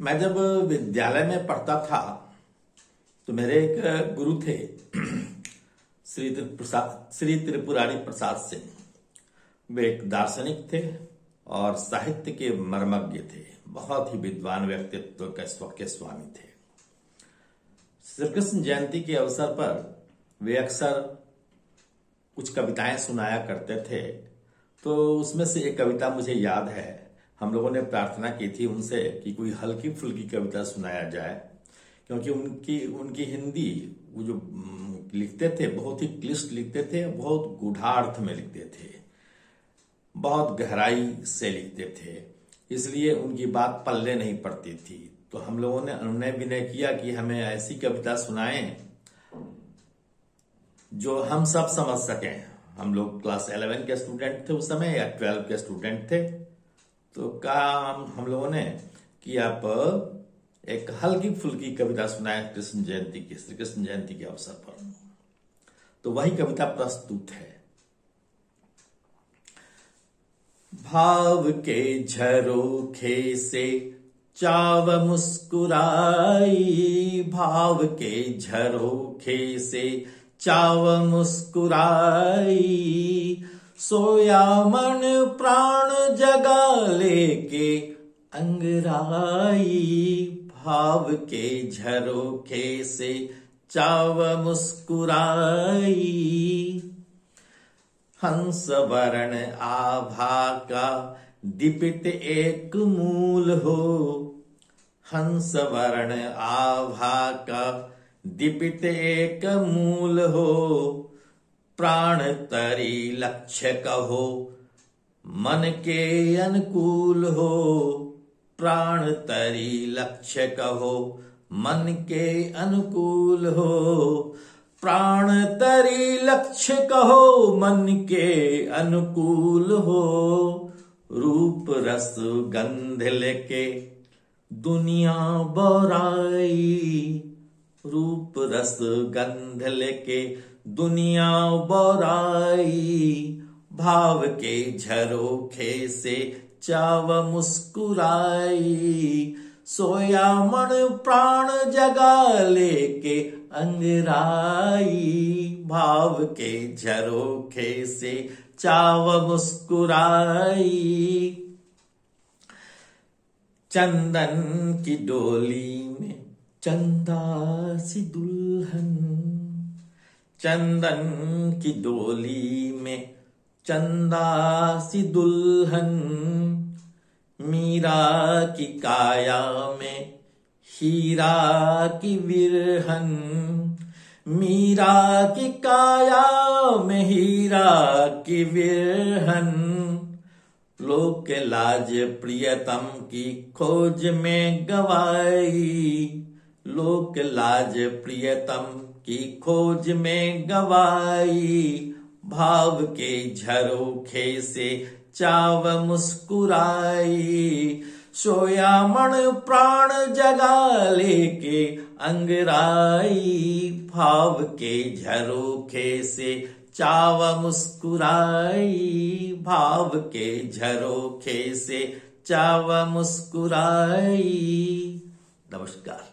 मैं जब विद्यालय में पढ़ता था तो मेरे एक गुरु थे श्री त्रिपुरारी प्रसाद सिंह। वे एक दार्शनिक थे और साहित्य के मर्मज्ञ थे। बहुत ही विद्वान व्यक्तित्व के स्वामी थे। श्री कृष्ण जयंती के अवसर पर वे अक्सर कुछ कविताएं सुनाया करते थे। तो उसमें से एक कविता मुझे याद है। हम लोगों ने प्रार्थना की थी उनसे कि कोई हल्की फुल्की कविता सुनाया जाए, क्योंकि उनकी हिंदी वो जो लिखते थे बहुत ही क्लिष्ट लिखते थे, बहुत गूढ़ार्थ में लिखते थे, बहुत गहराई से लिखते थे, इसलिए उनकी बात पल्ले नहीं पड़ती थी। तो हम लोगों ने अनुनय विनय किया कि हमें ऐसी कविता सुनाएं जो हम सब समझ सकें। हम लोग क्लास 11 के स्टूडेंट थे उस समय, या 12 के स्टूडेंट थे। तो कहा हम लोगों ने कि आप एक हल्की फुल्की कविता सुनाएं श्री कृष्ण जयंती के अवसर पर। तो वही कविता प्रस्तुत है। भाव के झरोखे से चाव मुस्कुराई, भाव के झरोखे से चाव मुस्कुराई, सोया मन प्राण जगा लेके अंगराई, भाव के झरोखे से चाव मुस्कुराई। हंस वर्ण आभा का दीपित एक मूल हो, हंस वर्ण आभा का दीपित एक मूल हो, प्राण तरी लक्ष्य कहो मन के अनुकूल हो, प्राण तरी लक्ष्य कहो मन के अनुकूल हो, प्राण तरी लक्ष्य कहो मन के अनुकूल हो, रूप रस गंध लेके दुनिया बौराई, रूप रस गंध लेके दुनिया बौराई, भाव के झरोखे से चाव मुस्कुराई, सोया मन प्राण जगा लेके अंगराई, भाव के झरोखे से चाव मुस्कुराई। चंदन की डोली में चंदा सी दुल्हन, चंदन की डोली में चंदा सी दुल्हन, मीरा की काया में हीरा की विरहन, मीरा की काया में हीरा की विरहन, लोक लाज प्रियतम की खोज में गवाई, लोक लाज प्रियतम की खोज में गवाई, भाव के झरोखे से चाव मुस्कुराई, सोया मन प्राण जगा लेके अंगराई, भाव के झरोखे से चाव मुस्कुराई, भाव के झरोखे से चाव मुस्कुराई। नमस्कार।